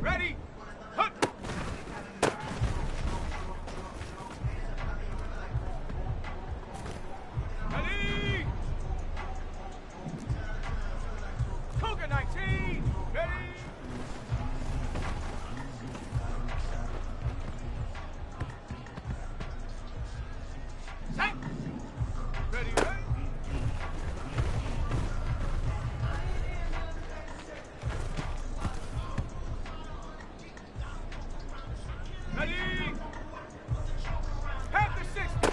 Ready? Hup. Ready? Cougar 19. Ready? Set. Ready, ready? Ready? Panther 60.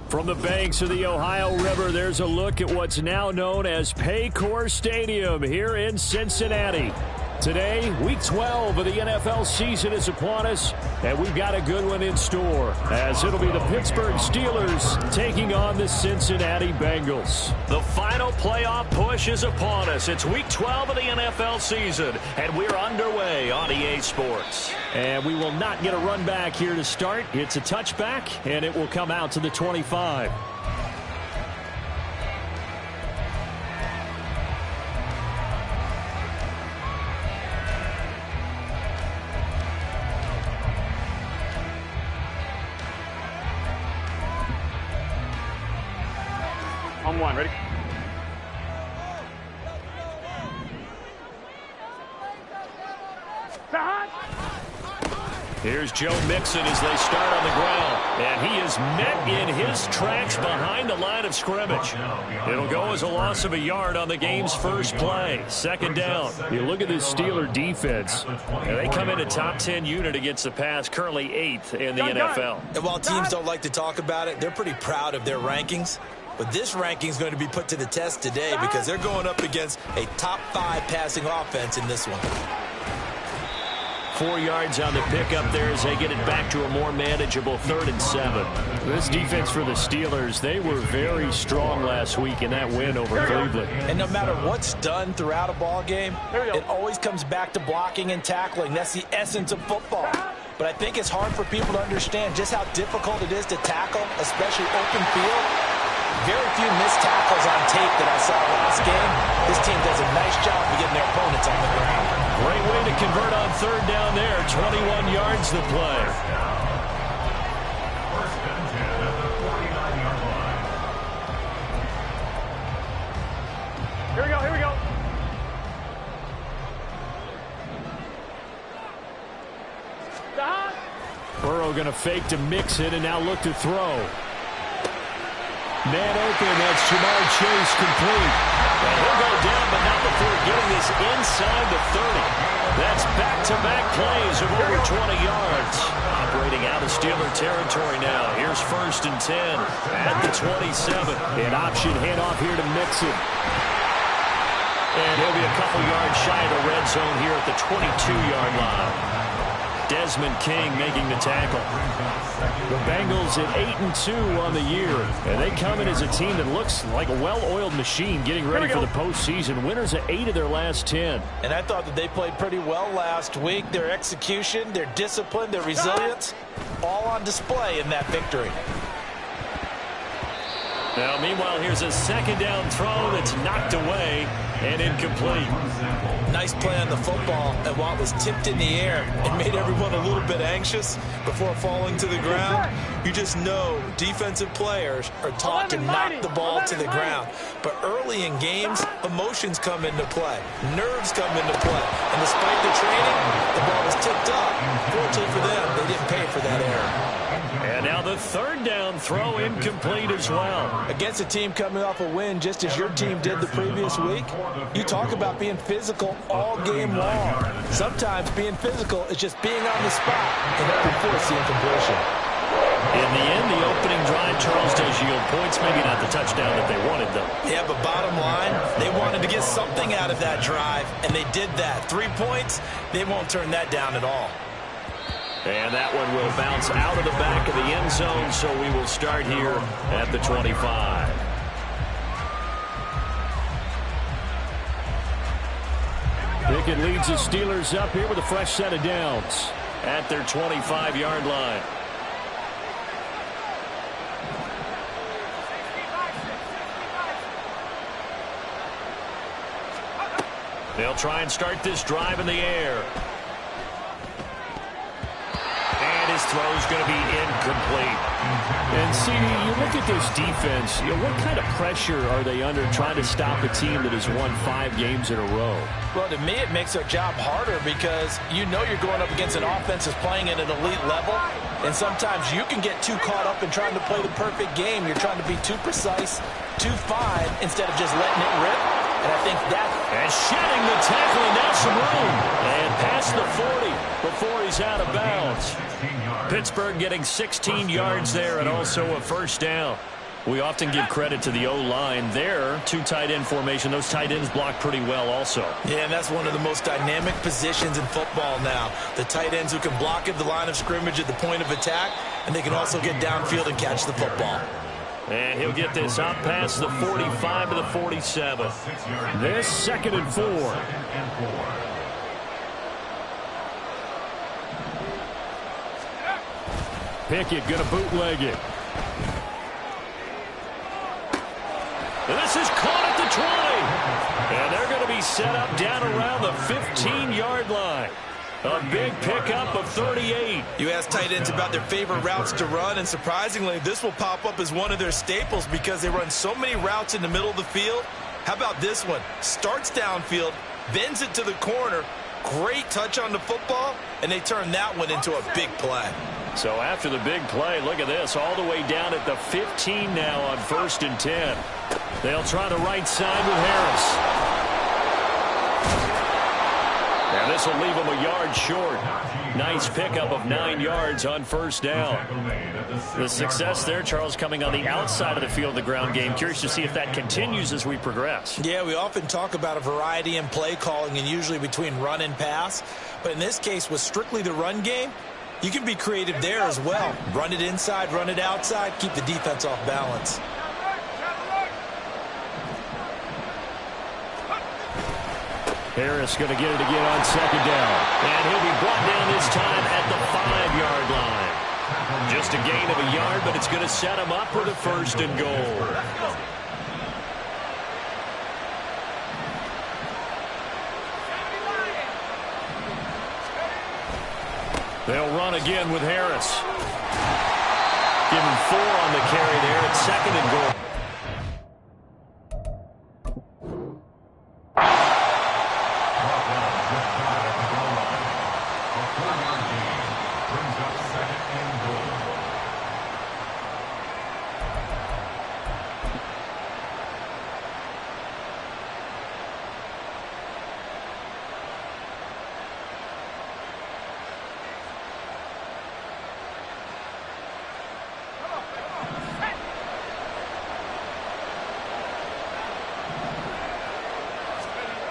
From the banks of the Ohio River, there's a look at what's now known as Paycor Stadium here in Cincinnati. Today, Week 12 of the NFL season is upon us, and we've got a good one in store, as it'll be the Pittsburgh Steelers taking on the Cincinnati Bengals. The final playoff push is upon us. It's Week 12 of the NFL season, and we're underway on EA Sports. And we will not get a run back here to start. It's a touchback, and it will come out to the 25. On one, ready? Here's Joe Mixon as they start on the ground. And he is met in his tracks behind the line of scrimmage. It'll go as a loss of a yard on the game's first play. Second down. You look at this Steeler defense. And they come in a top 10 unit against the pass, currently 8th in the NFL. And while teams don't like to talk about it, they're pretty proud of their rankings. But this ranking is going to be put to the test today because they're going up against a top 5 passing offense in this one. 4 yards on the pickup there as they get it back to a more manageable 3rd and 7. This defense for the Steelers, they were very strong last week in that win over Cleveland. And no matter what's done throughout a ball game, it always comes back to blocking and tackling. That's the essence of football. But I think it's hard for people to understand just how difficult it is to tackle, especially open field. Very few missed tackles on tape that I saw last game. This team does a nice job of getting their opponents on the ground. Great way to convert on 3rd down there. 21 yards the play. Here we go, here we go. Burrow going to fake to Mixon and now look to throw. Man open, that's Jamar Chase complete. And he'll go down, but not before getting this inside the 30. That's back-to-back plays of over 20 yards. Operating out of Steeler territory now. Here's 1st and 10 at the 27. An option handoff here to Mixon. And he'll be a couple yards shy of the red zone here at the 22-yard line. Desmond King making the tackle. The Bengals at 8-2 on the year, and they come in as a team that looks like a well-oiled machine getting ready for the postseason. Winners at 8 of their last 10. And I thought that they played pretty well last week. Their execution, their discipline, their resilience, all on display in that victory. Now, meanwhile, here's a second down throw that's knocked away and incomplete. Nice play on the football, and while it was tipped in the air, it made everyone a little bit anxious before falling to the ground. You just know defensive players are taught to knock the ball to the ground. But early in games, emotions come into play. Nerves come into play. And despite the training, the ball was tipped up. Fortunately for them, they didn't pay for that error. And now the third down throw incomplete as well. Against a team coming off a win just as your team did the previous week, you talk about being physical all game long. Sometimes being physical is just being on the spot and helping force the incompletion. In the end, the opening drive, Charles, does yield points. Maybe not the touchdown that they wanted, though. Yeah, but bottom line, they wanted to get something out of that drive, and they did that. 3 points, they won't turn that down at all. And that one will bounce out of the back of the end zone, so we will start here at the 25. Pickett leads the Steelers up here with a fresh set of downs at their 25-yard line. They'll try and start this drive in the air. And his throw is going to be incomplete. And see, you look at this defense, what kind of pressure are they under trying to stop a team that has won 5 games in a row? Well, to me, it makes their job harder because you know you're going up against an offense that's playing at an elite level, and sometimes you can get too caught up in trying to play the perfect game. You're trying to be too precise, too fine, instead of just letting it rip. And I think that... And shedding the tackle, and now some room. And past the 40 before he's out of bounds. Pittsburgh getting 16 yards there and also a first down. We often give credit to the O-line there. 2 tight end formation. Those tight ends block pretty well also. Yeah, and that's one of the most dynamic positions in football now. The tight ends who can block at the line of scrimmage at the point of attack, and they can also get downfield and catch the football. And he'll get this out past the 45 to the 47. This 2nd and 4. Pickett going to bootleg it. This is caught at the 20. And they're going to be set up down around the 15-yard line. A big pickup of 38. You ask tight ends about their favorite routes to run, and surprisingly, this will pop up as one of their staples because they run so many routes in the middle of the field. How about this one? Starts downfield, bends it to the corner, great touch on the football, and they turn that one into a big play. So after the big play, look at this, all the way down at the 15 now on 1st and 10. They'll try the right side with Harris. And this will leave him a yard short. Nice pickup of 9 yards on 1st down. The success there, Charles, coming on the outside of the field, the ground game. Curious to see if that continues as we progress. Yeah, we often talk about a variety in play calling and usually between run and pass. But in this case, with strictly the run game, you can be creative there as well. Run it inside, run it outside, keep the defense off balance. Harris going to get it again on 2nd down. And he'll be brought down this time at the 5-yard line. Just a gain of a yard, but it's going to set him up with a 1st and goal. They'll run again with Harris. Give him 4 on the carry there at 2nd and goal.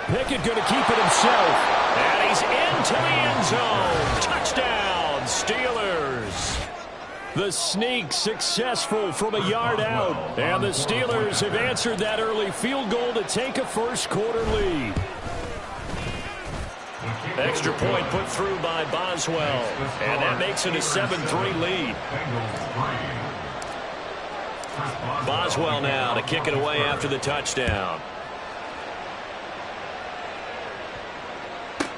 Pickett going to keep it himself. And he's into the end zone. Touchdown, Steelers. The sneak successful from a yard out. And the Steelers have answered that early field goal to take a first-quarter lead. Extra point put through by Boswell. And that makes it a 7-3 lead. Boswell now to kick it away after the touchdown.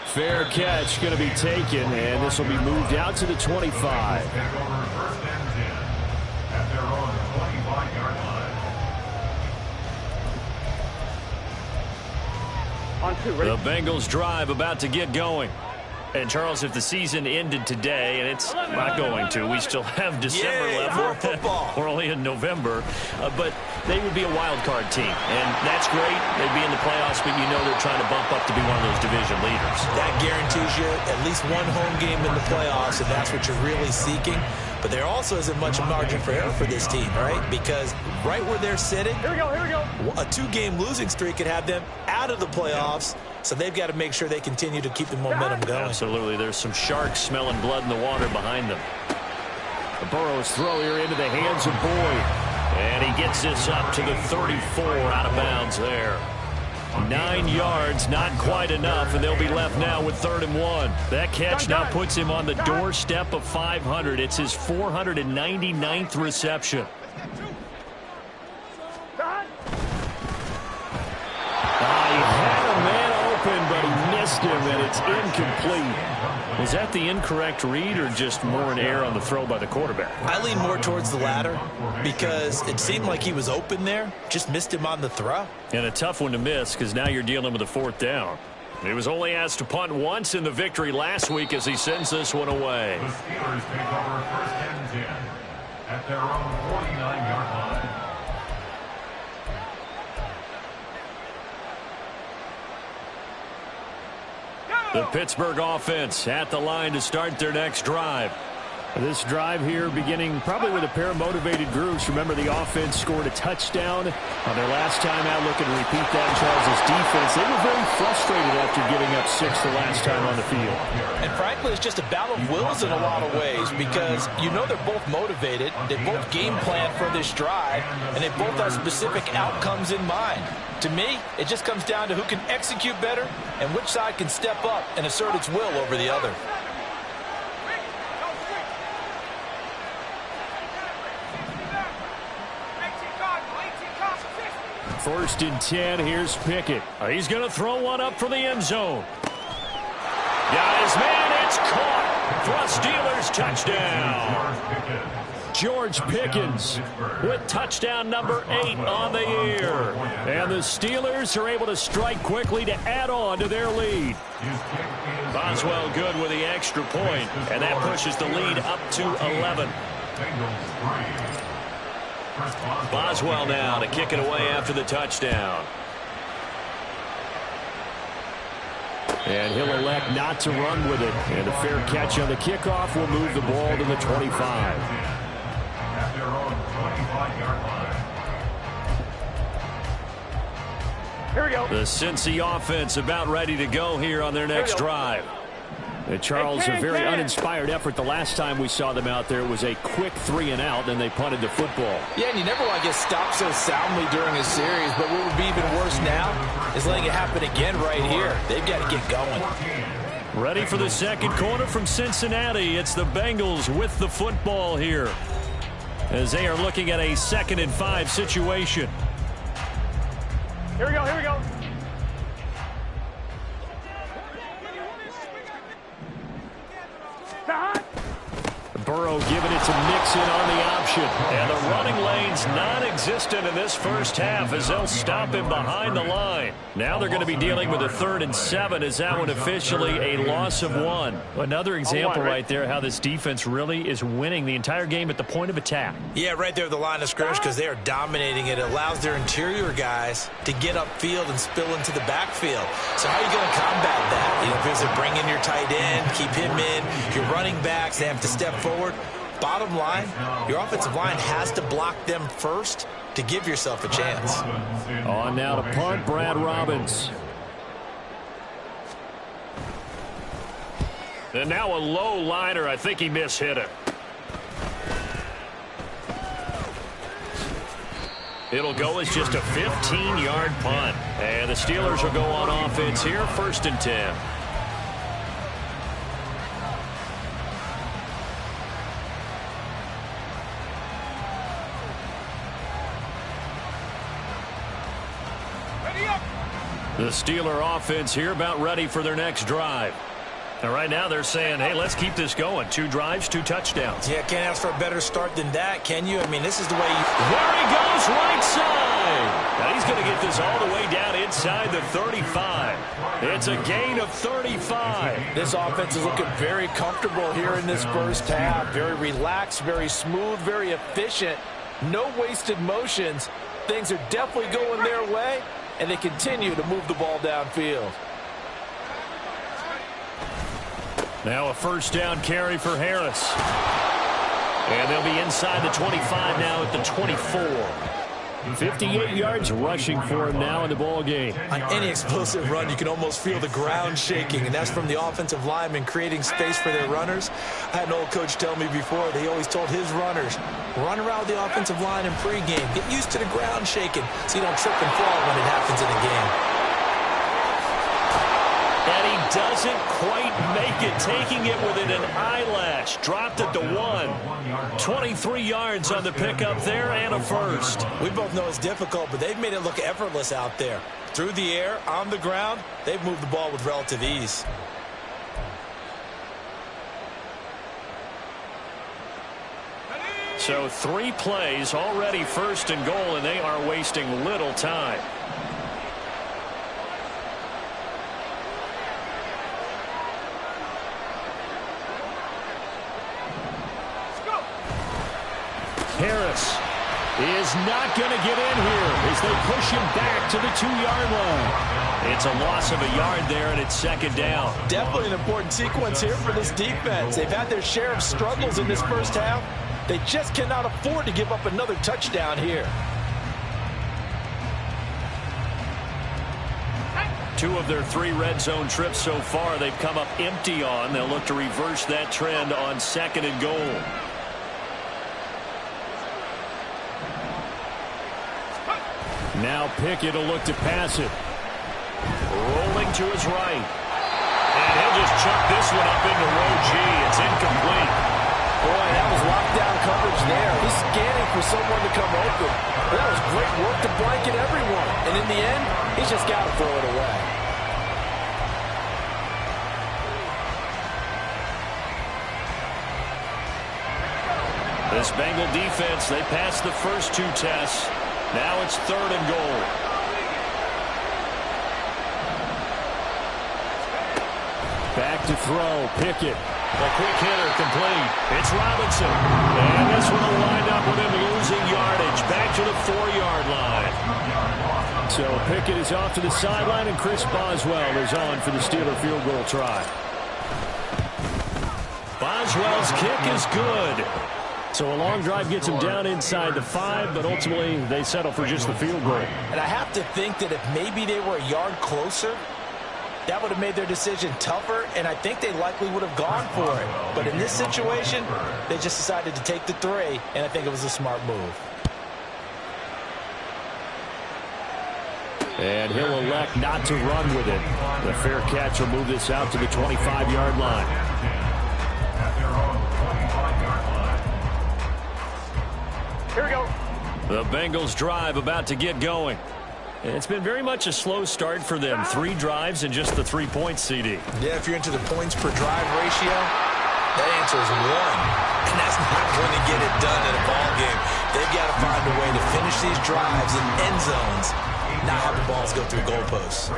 Fair catch going to be taken, and this will be moved out to the 25. On 2, ready? The Bengals drive about to get going. And, Charles, if the season ended today, and it's not going to, we still have December left. More football. We're only in November. But they would be a wild card team. And that's great. They'd be in the playoffs, but you know they're trying to bump up to be one of those division leaders. That guarantees you at least one home game in the playoffs, and that's what you're really seeking. But there also isn't much margin for error for this team, right? Because right where they're sitting, Here we go. a 2-game losing streak could have them out of the playoffs. So they've got to make sure they continue to keep the momentum going. Absolutely. There's some sharks smelling blood in the water behind them. The Burrow's throw here into the hands of Boyd. And he gets this up to the 34 out of bounds there. 9 yards, not quite enough, and they'll be left now with 3rd and 1. That catch now puts him on the doorstep of 500. It's his 499th reception. He had a man open, but he missed him, and it's incomplete. Was that the incorrect read or just more an error on the throw by the quarterback? I lean more towards the latter because it seemed like he was open there, just missed him on the throw. And a tough one to miss because now you're dealing with a 4th down. He was only asked to punt once in the victory last week as he sends this one away. The Steelers take over 1st and 10 at their own 49-yard line. The Pittsburgh offense at the line to start their next drive. This drive here beginning probably with a pair of motivated groups. Remember, the offense scored a touchdown on their last time out. Looking to repeat that in Charles' defense. They were very frustrated after giving up 6 the last time on the field. And frankly, it's just a battle of wills in a lot of ways because you know they're both motivated. They both game plan for this drive, and they both have specific outcomes in mind. To me, it just comes down to who can execute better and which side can step up and assert its will over the other. First and 10, here's Pickett. He's going to throw one up for the end zone. Got his man, it's caught for a Steelers touchdown. George Pickens with touchdown number 8 on the year. And the Steelers are able to strike quickly to add on to their lead. Boswell good with the extra point, and that pushes the lead up to 11. Boswell now to kick it away after the touchdown. And he'll elect not to run with it. And a fair catch on the kickoff will move the ball to the 25. At their own 25-yard line. Here we go. The Cincy offense about ready to go here on their next drive. Charles, a very uninspired effort the last time we saw them out there. It was a quick 3-and-out, then they punted the football. Yeah, and you never want to get stopped so soundly during a series, but what would be even worse now is letting it happen again right here. They've got to get going. Ready for the second quarter from Cincinnati. It's the Bengals with the football here as they are looking at a 2nd and 5 situation. Here we go. Burrow giving it to Mixon on the option. And the running lane's non-existent in this first half as they'll stop him behind the line. Now they're going to be dealing with a 3rd and 7 as that one officially a loss of 1. Another example right there how this defense really is winning the entire game at the point of attack. Yeah, right there at the line of scrimmage because they are dominating it. It allows their interior guys to get upfield and spill into the backfield. So how are you going to combat that? You know, if there's a bring in your tight end, keep him in, your running backs, they have to step forward. Bottom line, your offensive line has to block them first to give yourself a chance. On now to punt, Brad Robbins. And now a low liner. I think he mishit it. It'll go as just a 15-yard punt. And the Steelers will go on offense here, 1st and 10. Ready up. The Steeler offense here about ready for their next drive. And right now they're saying, hey, let's keep this going. 2 drives, 2 touchdowns. Yeah, can't ask for a better start than that, can you? I mean, this is the way you... There he goes, right side. Now he's going to get this all the way down inside the 35. It's a gain of 35. This offense is looking very comfortable here in this first half. Very relaxed, very smooth, very efficient. No wasted motions. Things are definitely going their way, and they continue to move the ball downfield. Now a 1st down carry for Harris. And they'll be inside the 25 now at the 24. 58 yards rushing for him now in the ball game. On any explosive run, you can almost feel the ground shaking, and that's from the offensive linemen creating space for their runners. I had an old coach tell me before, they always told his runners, run around the offensive line in pregame. Get used to the ground shaking so you don't trip and fall when it happens in a game. And he doesn't quite make it, taking it within an eyelash. Dropped it to 1. 23 yards on the pickup there and a 1st. We both know it's difficult, but they've made it look effortless out there. Through the air, on the ground, they've moved the ball with relative ease. So 3 plays, already 1st and goal, and they are wasting little time. Harris is not going to get in here as they push him back to the 2-yard line. It's a loss of a yard there, and it's 2nd down. Definitely an important sequence here for this defense. They've had their share of struggles in this first half. They just cannot afford to give up another touchdown here. 2 of their 3 red zone trips so far they've come up empty on. They'll look to reverse that trend on 2nd and goal. Now Pickett will look to pass it. Rolling to his right. And he'll just chuck this one up into row G. It's incomplete. Boy, that was lockdown coverage there. He's scanning for someone to come open. That was great work to blanket everyone. And in the end, he's just got to throw it away. This Bengal defense, they passed the first 2 tests. Now it's 3rd and goal. Back to throw. Pickett. A quick hitter complete. It's Robinson. And this one will wind up with him losing yardage. Back to the 4-yard line. So Pickett is off to the sideline, and Chris Boswell is on for the Steeler field goal try. Boswell's kick is good. So a long drive gets them down inside the 5, but ultimately they settle for just the field goal. And I have to think that if maybe they were a yard closer, that would have made their decision tougher, and I think they likely would have gone for it. But in this situation, they just decided to take the 3, and I think it was a smart move. And he'll elect not to run with it. The fair catch will move this out to the 25-yard line. Here we go. The Bengals drive about to get going. It's been very much a slow start for them. 3 drives and just the 3 points, CD. Yeah, if you're into the points per drive ratio, that answer is 1. And that's not going to get it done in a ball game. They've got to find a way to finish these drives in end zones, not have the balls go through goalposts.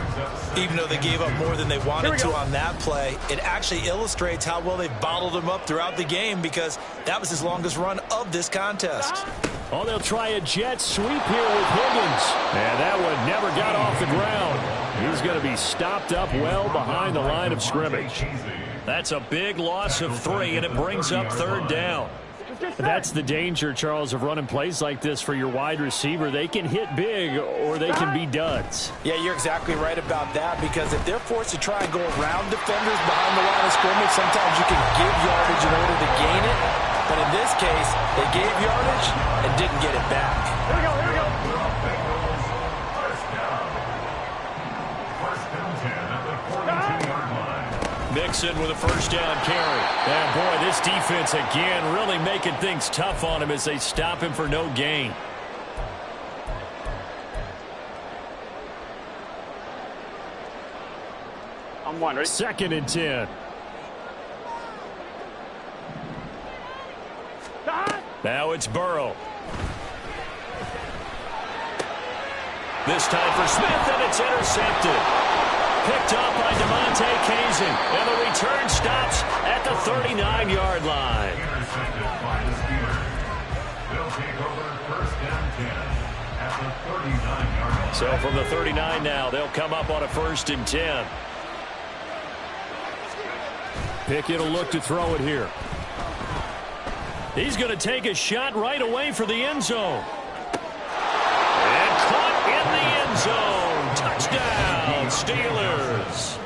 Even though they gave up more than they wanted to on that play, it actually illustrates how well they've bottled them up throughout the game, because that was his longest run of this contest. Oh, they'll try a jet sweep here with Higgins. And that one never got off the ground. He's going to be stopped up well behind the line of scrimmage. That's a big loss of 3, and it brings up 3rd down. That's the danger, Charles, of running plays like this for your wide receiver. They can hit big or they can be duds. Yeah, you're exactly right about that, because if they're forced to try and go around defenders behind the line of scrimmage, sometimes you can give yardage in order to gain it. But in this case, they gave yardage and didn't get it back. Here we go, here we go. Mixon with a first down carry. And boy, this defense again really making things tough on him as they stop him for no gain. I'm one, ready? 2nd and 10. Now it's Burrow. This time for Smith, and it's intercepted. Picked up by Devontae Kazin, and the return stops at the 39-yard line. Intercepted by the Steelers. They'll take over 1st and 10 at the 39-yard line. So from the 39 now, they'll come up on a 1st and 10. Pickett will look to throw it here. He's going to take a shot right away for the end zone. And caught in the end zone. Touchdown, Steelers.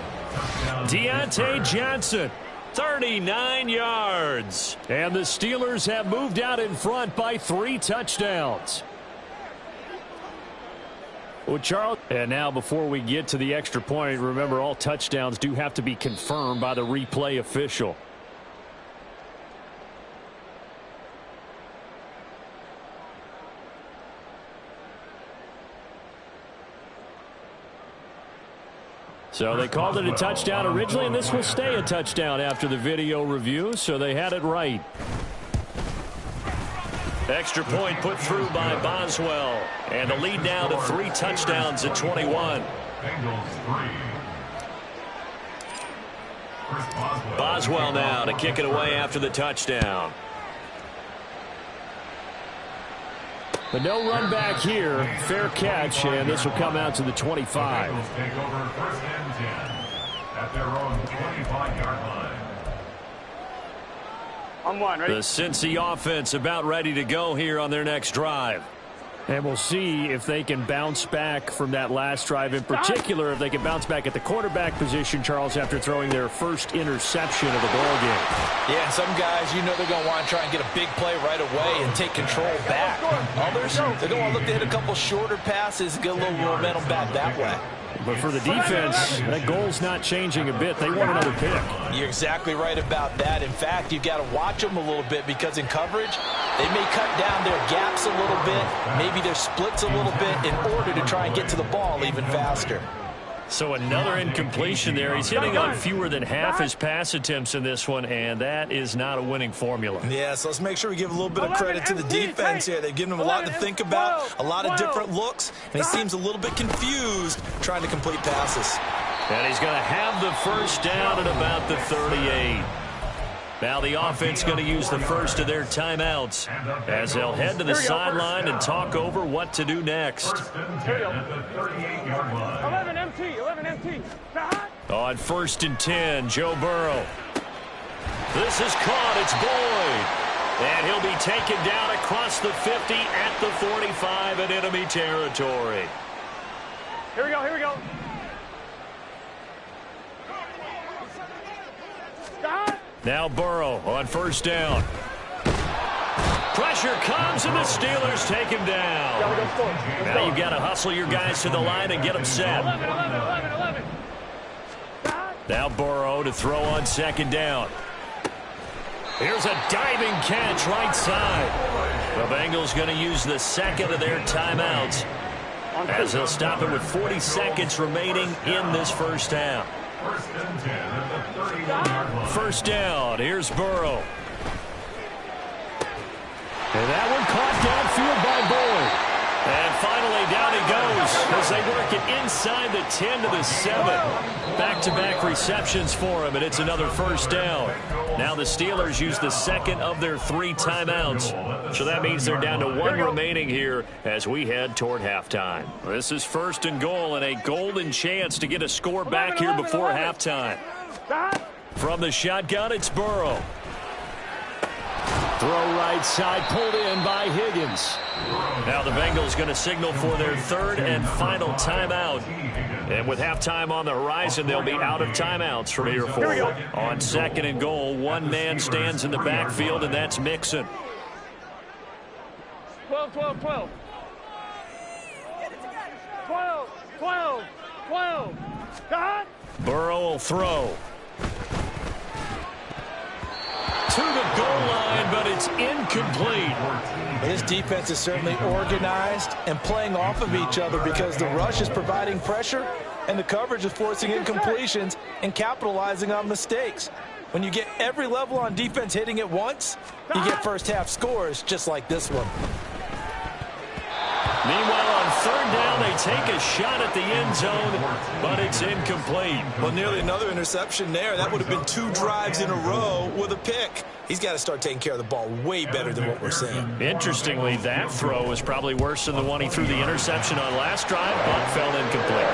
Deontay Johnson, 39 yards. And the Steelers have moved out in front by 3 touchdowns. Well, Charles, and now before we get to the extra point, remember all touchdowns do have to be confirmed by the replay official. So they called it a touchdown originally, and this will stay a touchdown after the video review, so they had it right. Extra point put through by Boswell, and the lead now to 3 touchdowns at 21. Bengals 3. Boswell now to kick it away after the touchdown. But no run back here. Fair catch, and this will come out to the 25. Bengals take over 1st and 10 at their own 25-yard line. I'm one, ready? The Cincy offense about ready to go here on their next drive. And we'll see if they can bounce back from that last drive, in particular if they can bounce back at the quarterback position, Charles, after throwing their first interception of the ball game. Yeah, and some guys, you know they're going to want to try and get a big play right away and take control back. Others, they're going to look to hit a couple shorter passes and get a little momentum back that way. But for the defense, that goal's not changing a bit. They want another pick. You're exactly right about that. In fact, you've got to watch them a little bit, because in coverage, they may cut down their gaps a little bit, maybe their splits a little bit, in order to try and get to the ball even faster. So another incompletion there. He's hitting on fewer than half his pass attempts in this one, and that is not a winning formula. Yeah, so let's make sure we give a little bit of credit to the defense here. They've given him a lot to think about, a lot of different looks, and he seems a little bit confused trying to complete passes. And he's going to have the first down at about the 38. Now the offense going to use the first of their timeouts as they'll head to the sideline and talk over what to do next. 1st and 10 at the 38-yard line. 11 MT. On 1st and 10, Joe Burrow. This is caught. It's Boyd. And he'll be taken down across the 50 at the 45 in enemy territory. Here we go. Now Burrow on 1st down. Pressure comes, and the Steelers take him down. Now you've got to hustle your guys to the line and get them set. 11. Now Burrow to throw on 2nd down. Here's a diving catch right side. The Bengals going to use the 2nd of their timeouts as they'll stop it with 40 seconds remaining in this first half. 1st and 10 at the 31-yard line. 1st down. Here's Burrow. And that one caught downfield by Boyd. And finally down he goes as they work it inside the 10 to the 7. Back-to-back receptions for him, and it's another 1st down. Now the Steelers use the 2nd of their 3 timeouts. So that means they're down to 1 remaining here as we head toward halftime. This is 1st and goal, and a golden chance to get a score back here before halftime. From the shotgun, it's Burrow. Throw right side, pulled in by Higgins. Now the Bengals going to signal for their third and final timeout. And with halftime on the horizon, they'll be out of timeouts from here forward. On second and goal, one man stands in the backfield, and that's Mixon. 12, 12, 12. 12, 12, 12. Got. Burrow will throw. To the goal line, but it's incomplete. This defense is certainly organized and playing off of each other because the rush is providing pressure and the coverage is forcing incompletions and capitalizing on mistakes. When you get every level on defense hitting at once, you get first half scores just like this one. Meanwhile, on third down, they take a shot at the end zone, but it's incomplete. Well, nearly another interception there. That would have been 2 drives in a row with a pick. He's got to start taking care of the ball way better than what we're seeing. Interestingly, that throw was probably worse than the one he threw the interception on last drive, but fell incomplete.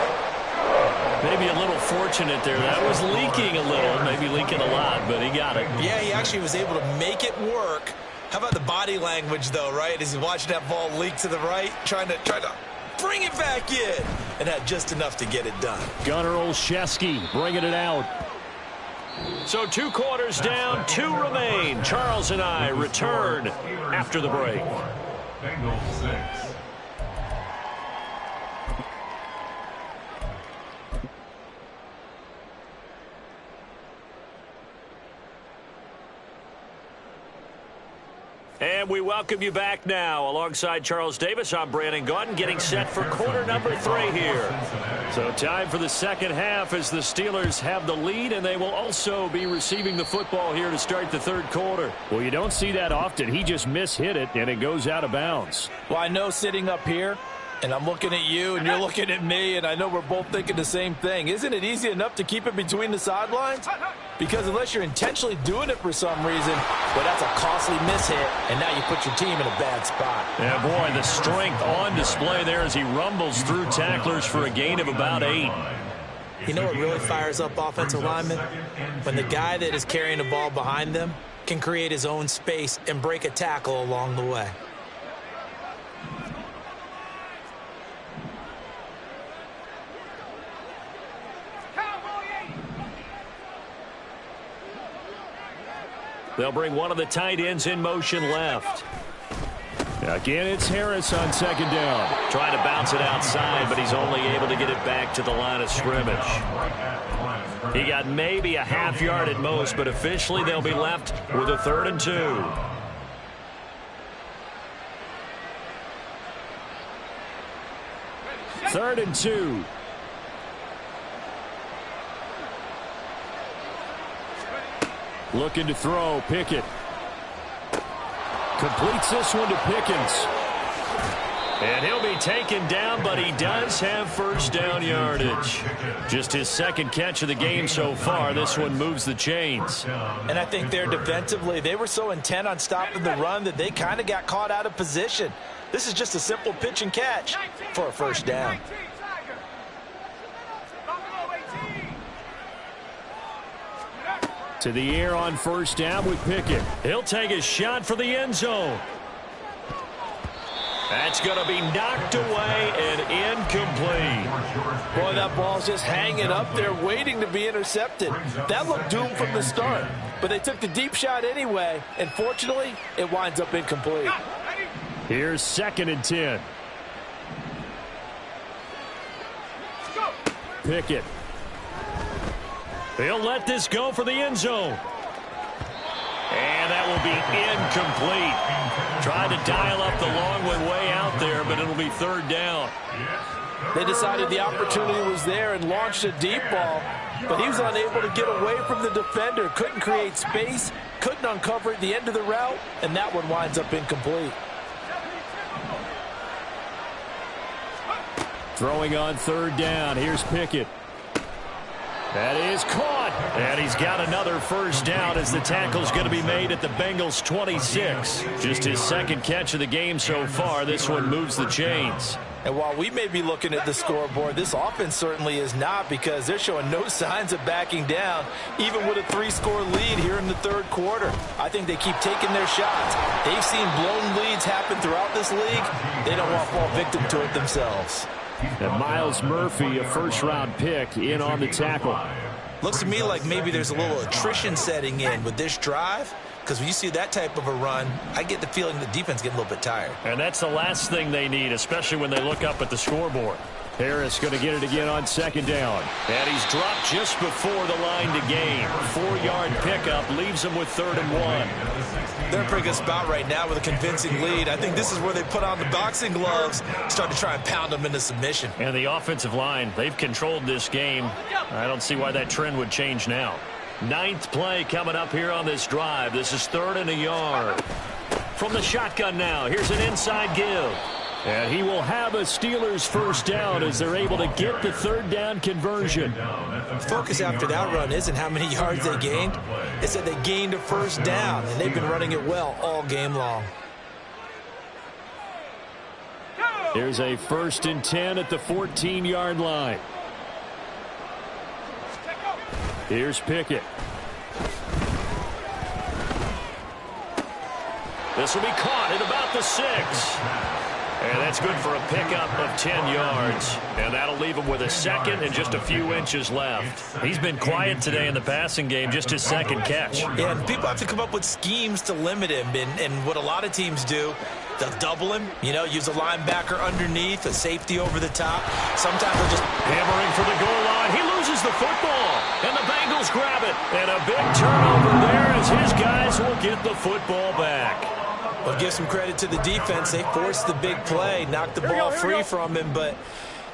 Maybe a little fortunate there. That was leaking a little, maybe leaking a lot, but he got it. Yeah, he actually was able to make it work. How about the body language, though, right? As he's watching that ball leak to the right, trying to bring it back in, and had just enough to get it done. Gunnar Olszewski bringing it out. So 2 quarters down, 2 remain. Charles and I return after the break. Bengals 6. And we welcome you back now. Alongside Charles Davis, I'm Brandon Gaudin, getting set for quarter number 3 here. So time for the second half as the Steelers have the lead, and they will also be receiving the football here to start the third quarter. Well, you don't see that often. He just mishit it, and it goes out of bounds. Well, I know sitting up here, and I'm looking at you, and you're looking at me, and I know we're both thinking the same thing. Isn't it easy enough to keep it between the sidelines? Because unless you're intentionally doing it for some reason, well, that's a costly mishit, and now you put your team in a bad spot. Yeah, boy, the strength on display there as he rumbles through tacklers for a gain of about 8. You know what really fires up offensive linemen? When the guy that is carrying the ball behind them can create his own space and break a tackle along the way. They'll bring one of the tight ends in motion left. Again, it's Harris on second down. Trying to bounce it outside, but he's only able to get it back to the line of scrimmage. He got maybe a half yard at most, but officially they'll be left with a 3rd and 2. 3rd and 2. Looking to throw, Pickett. Completes this one to Pickens. And he'll be taken down, but he does have first down yardage. Just his second catch of the game so far. This one moves the chains. And I think there defensively, they were so intent on stopping the run that they kind of got caught out of position. This is just a simple pitch and catch for a first down. To the air on first down with Pickett. He'll take a shot for the end zone. That's going to be knocked away and incomplete. Boy, that ball's just hanging up there waiting to be intercepted. That looked doomed from the start, but they took the deep shot anyway, and fortunately, it winds up incomplete. Here's 2nd and 10. Pickett. He'll let this go for the end zone. And that will be incomplete. Tried to dial up the long one way out there, but it'll be 3rd down. They decided the opportunity was there and launched a deep ball, but he was unable to get away from the defender. Couldn't create space, couldn't uncover at the end of the route, and that one winds up incomplete. Throwing on 3rd down. Here's Pickett. That is caught. And he's got another first down as the tackle's going to be made at the Bengals 26. Just his second catch of the game so far. This one moves the chains. And while we may be looking at the scoreboard, this offense certainly is not, because they're showing no signs of backing down, even with a 3-score lead here in the third quarter. I think they keep taking their shots. They've seen blown leads happen throughout this league. They don't want to fall victim to it themselves. And Miles Murphy, a first-round pick, in on the tackle. Looks to me like maybe there's a little attrition setting in with this drive, because when you see that type of a run, I get the feeling the defense getting a little bit tired. And that's the last thing they need, especially when they look up at the scoreboard. Harris going to get it again on second down. And he's dropped just before the line to gain. 4-yard pickup leaves him with 3rd and 1. They're in a pretty good spot right now with a convincing lead. I think this is where they put on the boxing gloves, start to try and pound them into submission. And the offensive line, they've controlled this game. I don't see why that trend would change now. 9th play coming up here on this drive. This is 3rd and a yard. From the shotgun now, here's an inside give. And he will have a Steelers first down as they're able to get the 3rd down conversion. Focus after that run isn't how many yards they gained. It's that they gained a first down, and they've been running it well all game long. There's a 1st and 10 at the 14-yard line. Here's Pickett. This will be caught at about the 6. And that's good for a pickup of 10 yards. And that'll leave him with a 2nd and just a few inches left. He's been quiet today in the passing game, just his 2nd catch. Yeah, and people have to come up with schemes to limit him. And what a lot of teams do, they'll double him, use a linebacker underneath, a safety over the top. Sometimes they'll just hammering for the goal line. He loses the football, and the Bengals grab it. And a big turnover there as his guys will get the football back. Well, give some credit to the defense. They forced the big play, knocked the ball free from him, but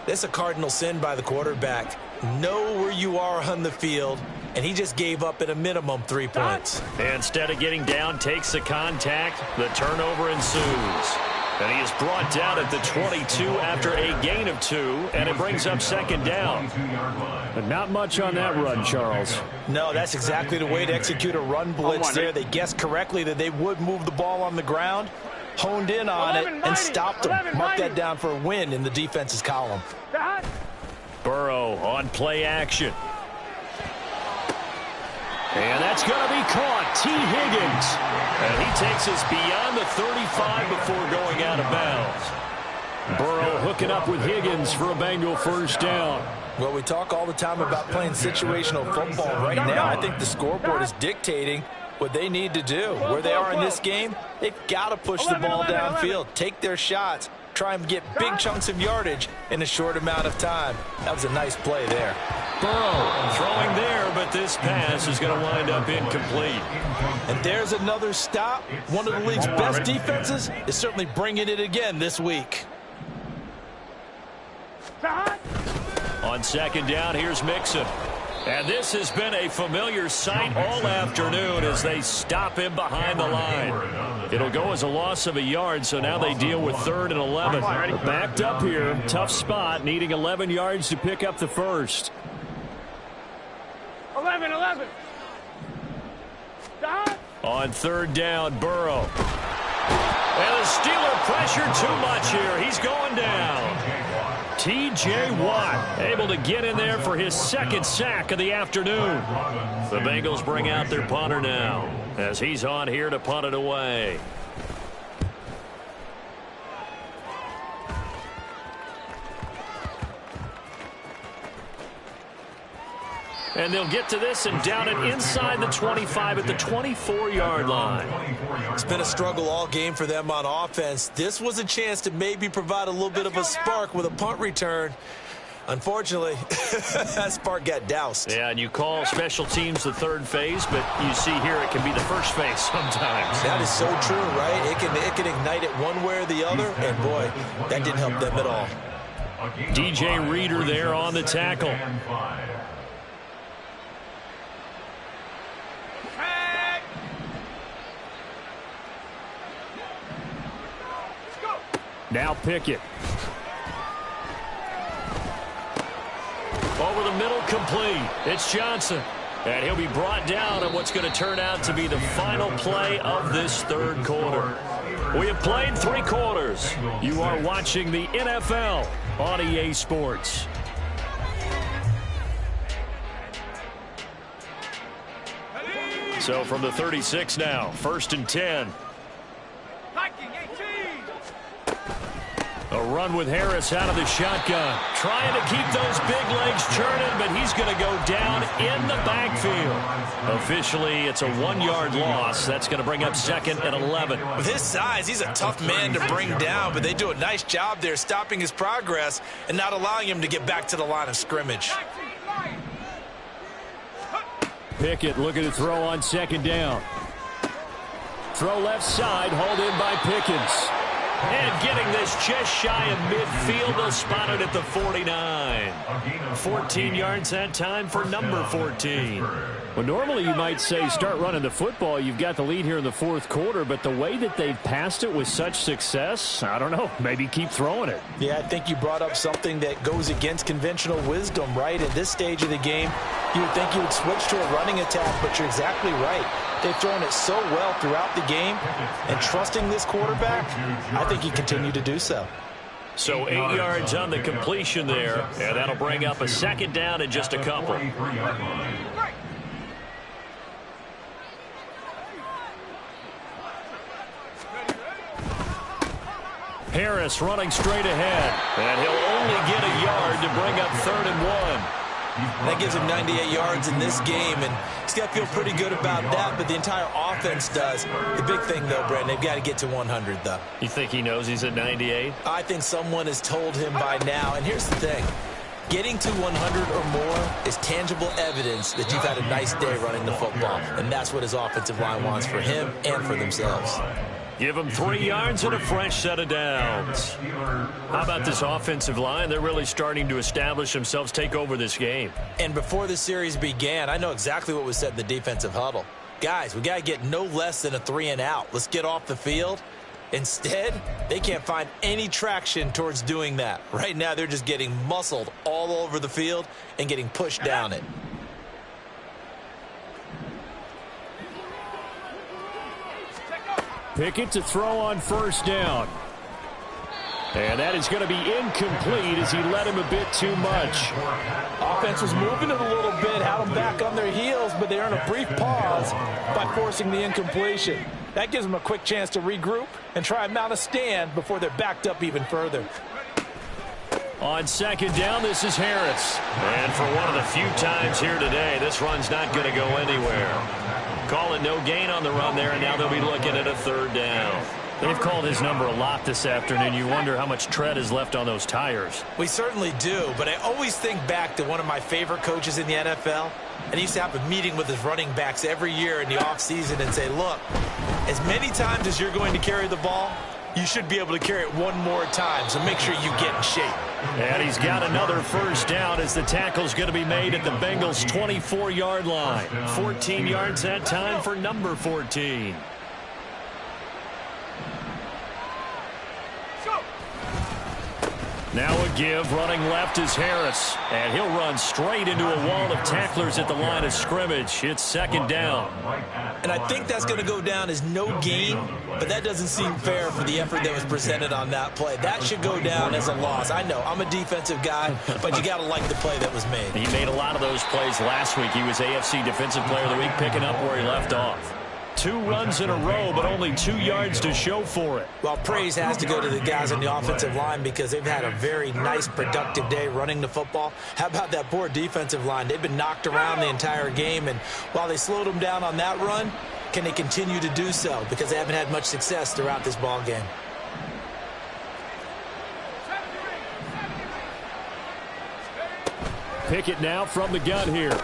that's a cardinal sin by the quarterback. Know where you are on the field, and he just gave up at a minimum 3 points. Instead of getting down, takes the contact. The turnover ensues. And he is brought down at the 22 after a gain of 2, and it brings up 2nd down. But not much on that run, Charles. No, that's exactly the way to execute a run blitz there. They guessed correctly that they would move the ball on the ground, honed in on it, and stopped them. Mark that down for a win in the defense's column. Burrow on play action. And that's going to be caught. T. Higgins. And he takes us beyond the 35 before going out of bounds. Burrow hooking up with Higgins for a Bengal first down. Well, we talk all the time about playing situational football. Right now, I think the scoreboard is dictating what they need to do. Where they are in this game, they've got to push the ball downfield, take their shots, try and get big chunks of yardage in a short amount of time. That was a nice play there. Burrow throwing there, but this pass is going to wind up incomplete. And there's another stop. One of the league's best defenses is certainly bringing it again this week. On 2nd down, here's Mixon. And this has been a familiar sight all afternoon as they stop him behind the line. It'll go as a loss of a yard, so now they deal with 3rd and 11. Backed up here, tough spot, needing 11 yards to pick up the first. 11. On 3rd down, Burrow. And the Steeler pressure too much here. He's going down. T.J. Watt able to get in there for his 2nd sack of the afternoon. The Bengals bring out their punter now as he's on here to punt it away. And they'll get to this and down it inside the 25 at the 24-yard line. It's been a struggle all game for them on offense. This was a chance to maybe provide a little bit of a spark with a punt return. Unfortunately, that spark got doused. Yeah, and you call special teams the 3rd phase, but you see here it can be the 1st phase sometimes. That is so true, right? It can ignite it one way or the other, and boy, that didn't help them at all. DJ Reader there on the tackle. Now Pickett. Over the middle, complete. It's Johnson. And he'll be brought down on what's going to turn out to be the final play of this 3rd quarter. We have played 3 quarters. You are watching the NFL on EA Sports. So from the 36 now, 1st and 10. A run with Harris out of the shotgun. Trying to keep those big legs churning, but he's going to go down in the backfield. Officially, it's a 1-yard loss. That's going to bring up 2nd and 11. With his size, he's a tough man to bring down, but they do a nice job there stopping his progress and not allowing him to get back to the line of scrimmage. Pickett looking to throw on 2nd down. Throw left side, hauled in by Pickens. And getting this just shy of midfield, they'll spot it at the 49. 14 yards that time for number 14. Well, normally you might say start running the football. You've got the lead here in the 4th quarter, but the way that they've passed it with such success, I don't know, maybe keep throwing it. Yeah, I think you brought up something that goes against conventional wisdom, right? At this stage of the game, you would think you would switch to a running attack, but you're exactly right. They've thrown it so well throughout the game, and trusting this quarterback, I think he continued to do so. So 8 yards on the completion there, and that'll bring up a 2nd down in just a couple. Harris running straight ahead, and he'll only get a yard to bring up 3rd and 1. That gives him 98 yards in this game, and he's got to feel pretty good about that, but the entire offense does. The big thing, though, Brandon, they've got to get to 100, though. You think he knows he's at 98? I think someone has told him by now, and here's the thing. Getting to 100 or more is tangible evidence that you've had a nice day running the football, and that's what his offensive line wants for him and for themselves. Give him 3 yards and a fresh set of downs. How about this offensive line? They're really starting to establish themselves, take over this game. And before the series began, I know exactly what was said in the defensive huddle. Guys, we got to get no less than a 3 and out. Let's get off the field. Instead, they can't find any traction towards doing that. Right now, they're just getting muscled all over the field and getting pushed down it. Pickett to throw on 1st down. And that is going to be incomplete as he led him a bit too much. Offense was moving it a little bit, had them back on their heels, but they earned a brief pause by forcing the incompletion. That gives them a quick chance to regroup and try and mount a stand before they're backed up even further. On 2nd down, this is Harris. And for one of the few times here today, this run's not going to go anywhere. Calling no gain on the run there, and now they'll be looking at a 3rd down. They've called his number a lot this afternoon. You wonder how much tread is left on those tires. We certainly do, but I always think back to one of my favorite coaches in the NFL, and he used to have a meeting with his running backs every year in the offseason and say, look, as many times as you're going to carry the ball, you should be able to carry it one more time, so make sure you get in shape. And he's got another 1st down as the tackle's going to be made at the Bengals' 24-yard line. 14 yards that time for number 14. Now a give, running left is Harris. And he'll run straight into a wall of tacklers at the line of scrimmage. It's 2nd down. And I think that's going to go down as no gain, but that doesn't seem fair for the effort that was presented on that play. That should go down as a loss. I know, I'm a defensive guy, but you got to like the play that was made. He made a lot of those plays last week. He was AFC Defensive Player of the Week, picking up where he left off. 2 runs in a row, but only 2 yards to show for it. Well, praise has to go to the guys on the offensive line because they've had a very nice, productive day running the football. How about that poor defensive line? They've been knocked around the entire game, and while they slowed them down on that run, can they continue to do so? Because they haven't had much success throughout this ball game. Pickett now from the gun here.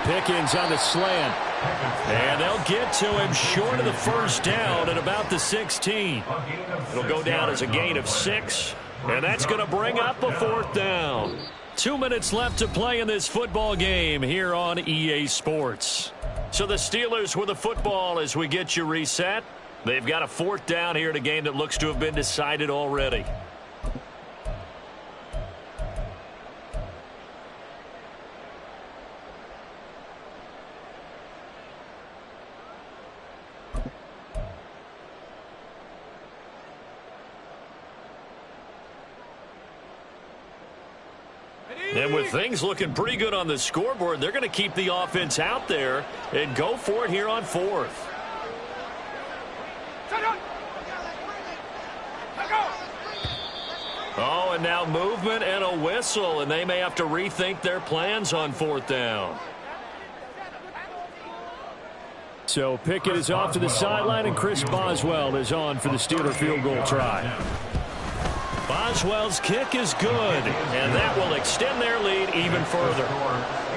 Pickens on the slant. And they'll get to him short of the 1st down at about the 16. It'll go down as a gain of 6. And that's going to bring up a 4th down. 2 minutes left to play in this football game here on EA Sports. So the Steelers with the football as we get you reset. They've got a 4th down here in a game that looks to have been decided already. And with things looking pretty good on the scoreboard, they're going to keep the offense out there and go for it here on 4th. Oh, and now movement and a whistle, and they may have to rethink their plans on 4th down. So Pickett is off to the sideline, and Chris Boswell is on for the Steeler field goal try. Boswell's kick is good, and that will extend their lead even further.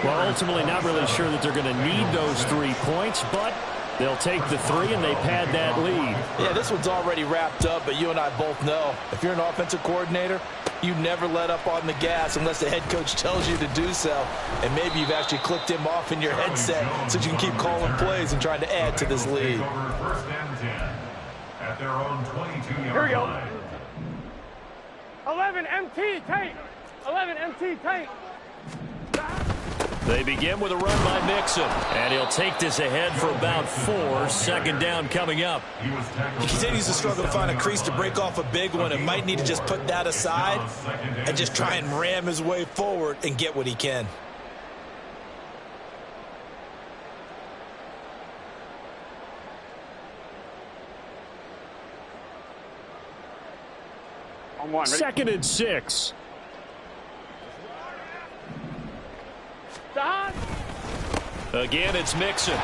Well, ultimately not really sure that they're going to need those 3 points, but they'll take the 3 and they pad that lead. Yeah, this one's already wrapped up, but you and I both know if you're an offensive coordinator, you never let up on the gas unless the head coach tells you to do so. And maybe you've actually clicked him off in your headset so you can keep calling plays and trying to add to this lead. First and 10 at their own 22-yard Here we go. line. 11 MT tank. 11 MT tank. They begin with a run by Mixon, and he'll take this ahead for about 4. 2nd down coming up. He Continues to struggle to find a crease to break off a big one and might need to just put that aside and just try and ram his way forward and get what he can. On 1. Ready? 2nd and 6. Again, it's Mixon.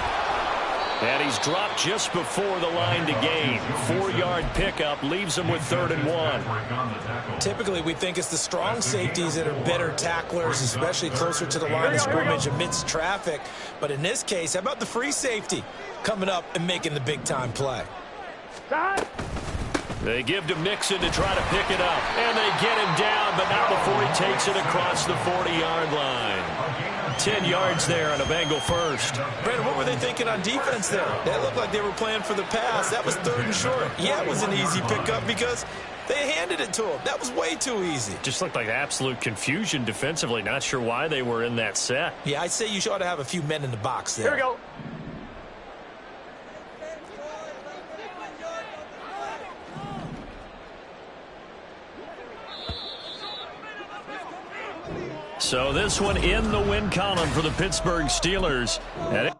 And he's dropped just before the line to gain. 4-yard pickup leaves him with 3rd and 1. Typically, we think it's the strong safeties that are better tacklers, especially closer to the line of scrimmage amidst traffic. But in this case, how about the free safety coming up and making the big-time play? They give to Mixon to try to pick it up. And they get him down, but not before he takes it across the 40-yard line. 10 yards there on a Bengal first. Brandon, what were they thinking on defense there? They looked like they were playing for the pass. That was 3rd and short. Yeah, it was an easy pickup because they handed it to him. That was way too easy. Just looked like absolute confusion defensively. Not sure why they were in that set. Yeah, I'd say you ought to have a few men in the box there. Here we go. So this one in the win column for the Pittsburgh Steelers. And